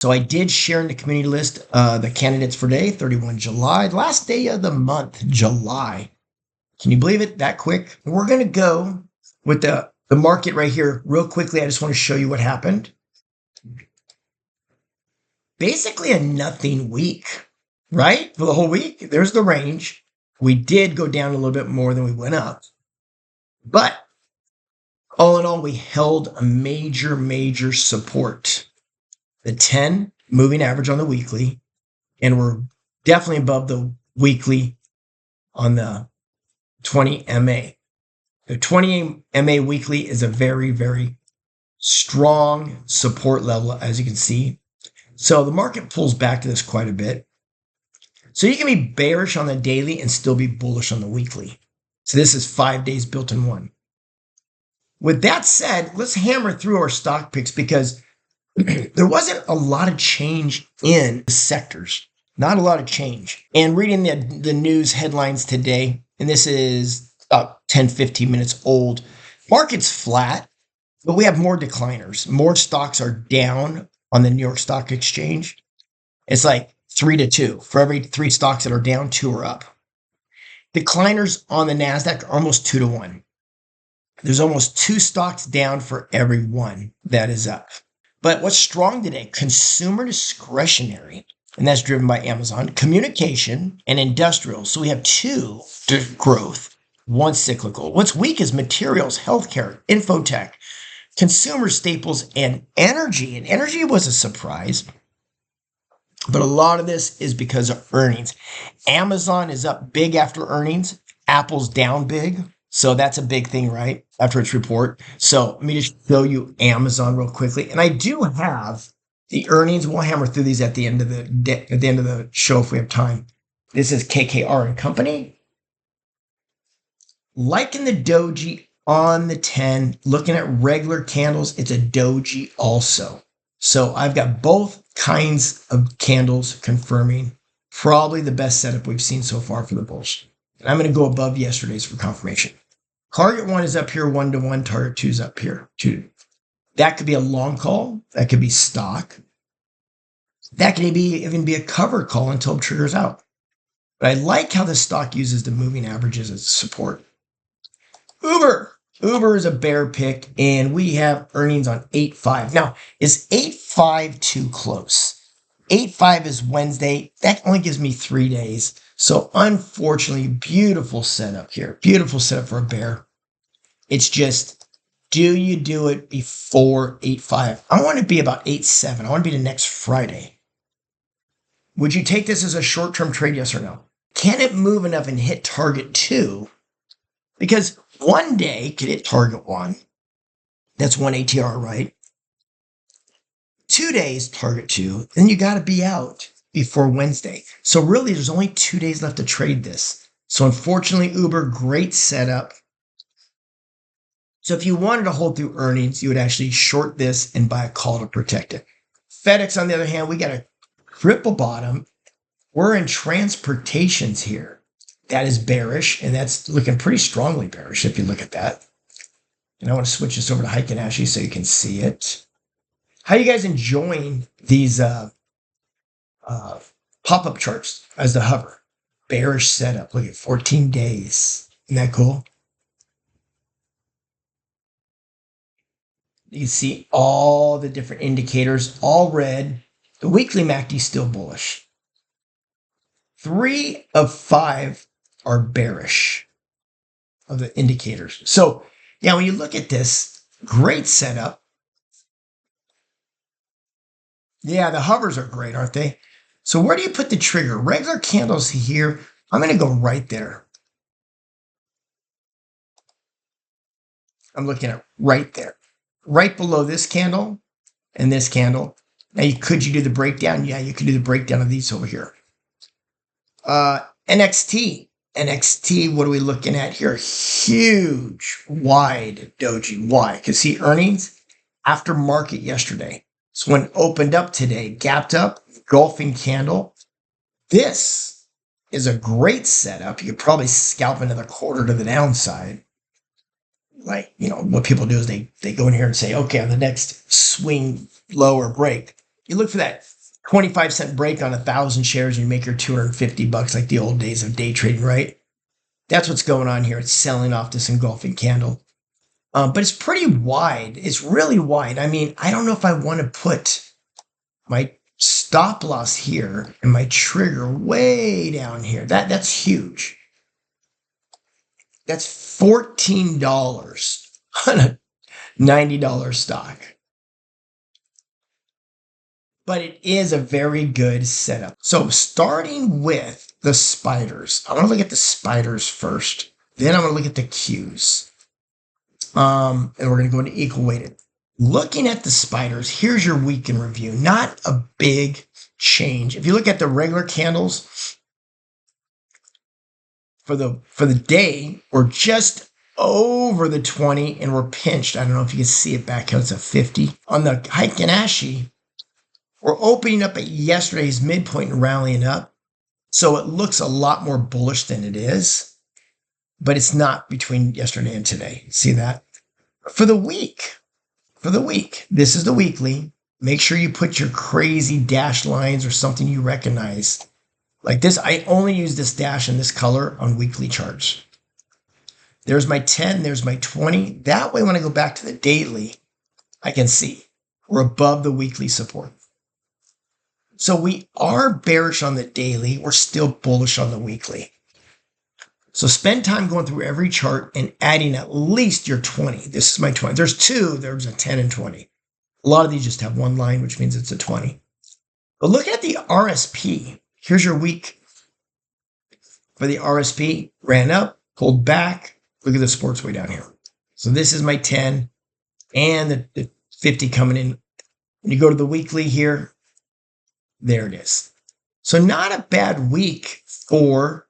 So I did share in the community list the candidates for day, 31 July, last day of the month, July. Can you believe it that quick? We're going to go with the market right here real quickly. I just want to show you what happened. Basically a nothing week, right? For the whole week, there's the range. We did go down a little bit more than we went up. But all in all, we held a major support. The 10 moving average on the weekly, and we're definitely above the weekly on the 20 MA. The 20 MA weekly is a very strong support level, as you can see. So the market pulls back to this quite a bit. So you can be bearish on the daily and still be bullish on the weekly. So this is 5 days built in one. With that said, let's hammer through our stock picks because there wasn't a lot of change in the sectors. Not a lot of change. And reading the news headlines today, and this is about 10-15 minutes old, market's flat, but we have more decliners. More stocks are down on the New York Stock Exchange. It's like 3-2. For every 3 stocks that are down, 2 are up. Decliners on the NASDAQ are almost 2-1. There's almost 2 stocks down for every 1 that is up. But what's strong today? Consumer discretionary, and that's driven by Amazon, communication, and industrial. So we have 2 growth, 1 cyclical. What's weak is materials, healthcare, infotech, consumer staples, and energy. And energy was a surprise. But a lot of this is because of earnings. Amazon is up big after earnings. Apple's down big. So that's a big thing, right? After its report. So let me just show you Amazon real quickly. And I do have the earnings. We'll hammer through these at the end of the show if we have time. This is KKR and Company. Liking the doji on the 10, looking at regular candles, it's a doji also. So I've got both kinds of candles confirming probably the best setup we've seen so far for the bulls. And I'm going to go above yesterday's for confirmation. Target 1 is up here 1-1. Target 2 is up here 2. That could be a long call. That could be stock. That could even be a cover call until it triggers out. But I like how the stock uses the moving averages as support. Uber. Uber is a bear pick, and we have earnings on 8/5. Now, is 8/5 too close? 8/5 is Wednesday. That only gives me 3 days. So unfortunately, beautiful setup here. Beautiful setup for a bear. It's just, do you do it before 8/5? I want to be about 8/7. I want to be the next Friday. Would you take this as a short-term trade, yes or no? Can it move enough and hit target 2? Because one day could hit target 1. That's 1 ATR, right? 2 days, target 2. Then you got to be out before Wednesday. So really, there's only 2 days left to trade this. So unfortunately, Uber, great setup. So if you wanted to hold through earnings, you would actually short this and buy a call to protect it. FedEx, on the other hand, we got a triple bottom. We're in transportations here. That is bearish, and that's looking pretty strongly bearish if you look at that. And I want to switch this over to Heiken Ashley so you can see it. How are you guys enjoying these pop-up charts as the hover? Bearish setup. Look at 14 days. Isn't that cool? You can see all the different indicators, all red. The weekly MACD is still bullish. 3 of 5 are bearish of the indicators. So, yeah, when you look at this, great setup. Yeah, the hovers are great, aren't they? So where do you put the trigger? Regular candles here. I'm going to go right there. I'm looking at right there. Right below this candle and this candle. Now, could you do the breakdown? Yeah, you could do the breakdown of these over here. NXT. NXT, what are we looking at here? Huge, wide doji. Why? Because see, earnings after market yesterday. So when it opened up today, gapped up, golfing candle. This is a great setup. You could probably scalp another quarter to the downside. Like, what people do is they go in here and say, okay, on the next swing low or break, You look for that 25-cent break on 1,000 shares and you make your $250 like the old days of day trading, right? That's what's going on here. It's selling off this engulfing candle. But it's pretty wide. It's really wide. I mean, I don't know if I want to put my stop loss here and my trigger way down here. That's huge. That's $14 on a $90 stock. But it is a very good setup. So starting with the spiders, I want to look at the spiders first. Then I'm going to look at the Qs. And we're going to go into equal weighted. Looking at the spiders, here's your week in review. Not a big change. If you look at the regular candles for the day, we're just over the 20 and we're pinched. I don't know if you can see it back here. It's a 50. On the Heiken Ashi, we're opening up at yesterday's midpoint and rallying up. So it looks a lot more bullish than it is, but it's not between yesterday and today. See that? For the week, this is the weekly. Make sure you put your crazy dashed lines or something you recognize. Like this, I only use this dash in this color on weekly charts. There's my 10, there's my 20. That way, when I go back to the daily, I can see we're above the weekly support. So we are bearish on the daily. We're still bullish on the weekly. So spend time going through every chart and adding at least your 20. This is my 20. There's two. There's a 10 and 20. A lot of these just have one line, which means it's a 20. But look at the RSP. Here's your week for the RSP. Ran up, pulled back. Look at the sports way down here. So this is my 10 and the 50 coming in. When you go to the weekly here, there it is. So not a bad week for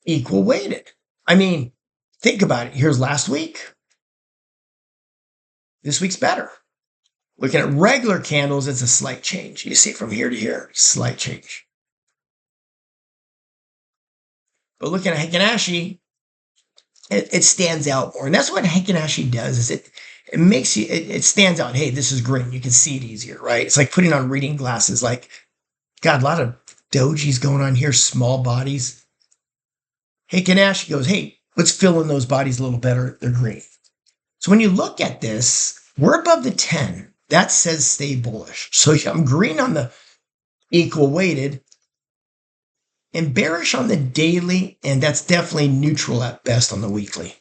equal weighted. I mean, think about it. Here's last week. This week's better. Looking at regular candles, it's a slight change. You see from here to here, slight change. But looking at Heiken Ashi, it stands out more. And that's what Heiken Ashi does, is it makes you, it stands out. Hey, this is green. You can see it easier, right? It's like putting on reading glasses. Like, God, a lot of dojis going on here, small bodies. Heiken Ashi goes, hey, let's fill in those bodies a little better. They're green. So when you look at this, we're above the 10. That says stay bullish. So I'm green on the equal weighted and bearish on the daily, and that's definitely neutral at best on the weekly,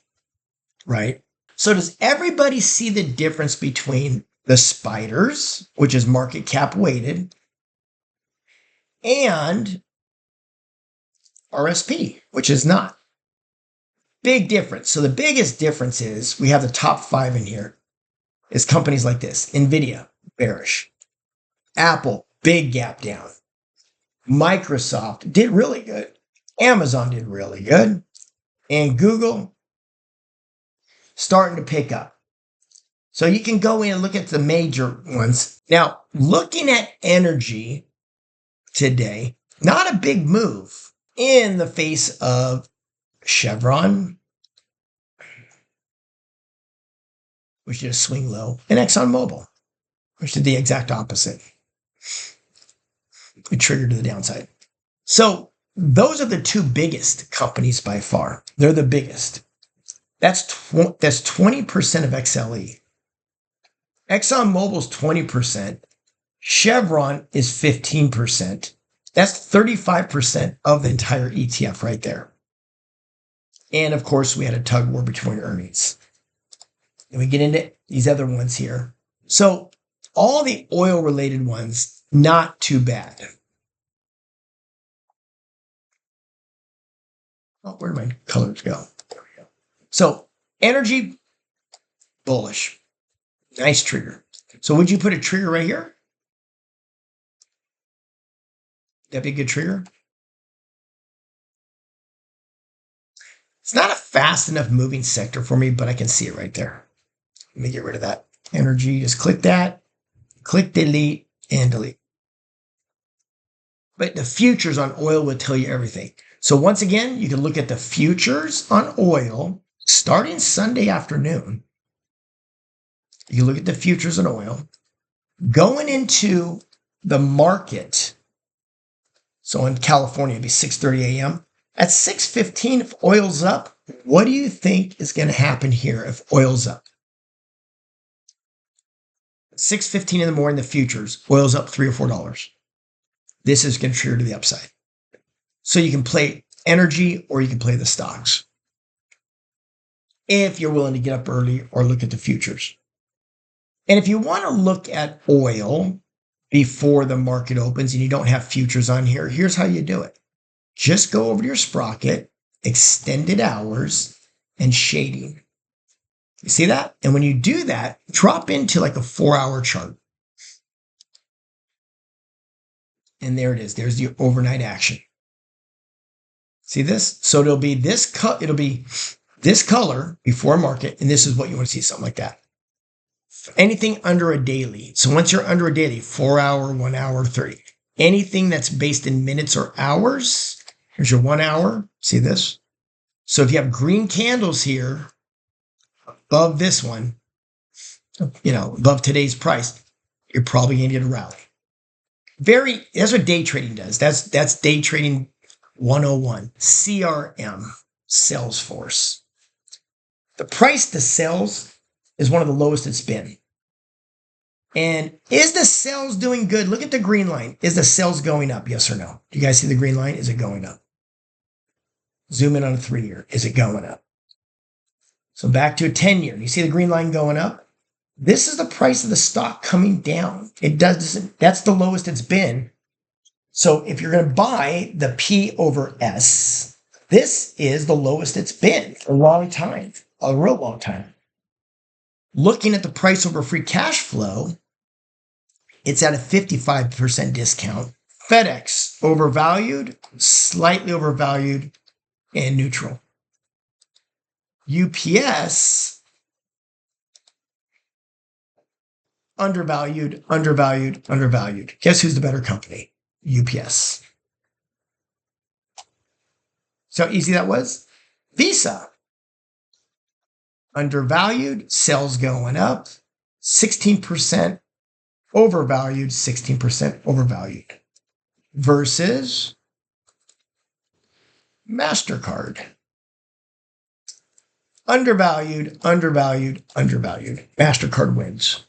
right? So does everybody see the difference between the spiders, which is market cap weighted, and RSP, which is not? Big difference. So the biggest difference is we have the top 5 in here is companies like this. NVIDIA, bearish. Apple, big gap down. Microsoft did really good. Amazon did really good. And Google starting to pick up. So you can go in and look at the major ones. Now, looking at energy today, not a big move in the face of Chevron, which did a swing low, and ExxonMobil, which did the exact opposite. It triggered to the downside. So those are the two biggest companies by far. They're the biggest. That's 20% of XLE. ExxonMobil's 20%. Chevron is 15%. That's 35% of the entire ETF right there. And of course, we had a tug war between earnings. And we get into these other ones here. So all the oil related ones, not too bad. Oh, where did my colors go? There we go. So energy, bullish. Nice trigger. So would you put a trigger right here? That'd be a good trigger. It's not a fast enough moving sector for me, but I can see it right there. Let me get rid of that energy. Just click that, click delete, and delete. But the futures on oil will tell you everything. So once again, you can look at the futures on oil starting Sunday afternoon. You look at the futures on oil. Going into the market, so in California, it'd be 6:30 a.m. At 6:15, if oil's up, what do you think is going to happen here if oil's up? 6:15 in the morning, the futures, oil's up $3 or $4. This is going to trigger to the upside. So you can play energy or you can play the stocks if you're willing to get up early or look at the futures. And if you want to look at oil before the market opens and you don't have futures on here, here's how you do it. Just go over to your sprocket, extended hours, and shading. You see that? And when you do that, drop into like a 4-hour chart. And there it is. There's the overnight action. See this? So it'll be this color before market, and this is what you want to see, something like that. Anything under a daily. So once you're under a daily, 4 hour, 1 hour, 30. Anything that's based in minutes or hours, here's your 1 hour. See this? So if you have green candles here above this one, above today's price, you're probably going to get a rally. That's what day trading does. That's day trading 101. CRM, Salesforce. The price to sales is one of the lowest it's been. And is the sales doing good? Look at the green line. Is the sales going up? Yes or no? Do you guys see the green line? Is it going up? Zoom in on a 3-year. Is it going up? So back to a 10-year. You see the green line going up? This is the price of the stock coming down. That's the lowest it's been. So if you're going to buy the P over S, this is the lowest it's been for a long time, a real long time. Looking at the price over free cash flow, it's at a 55% discount. FedEx, overvalued, slightly overvalued, and neutral. UPS, undervalued, undervalued, undervalued. Guess who's the better company? UPS. So how easy that was? Visa, undervalued, sales going up, 16% overvalued, 16% overvalued. Versus Mastercard, undervalued, undervalued, undervalued. Mastercard wins.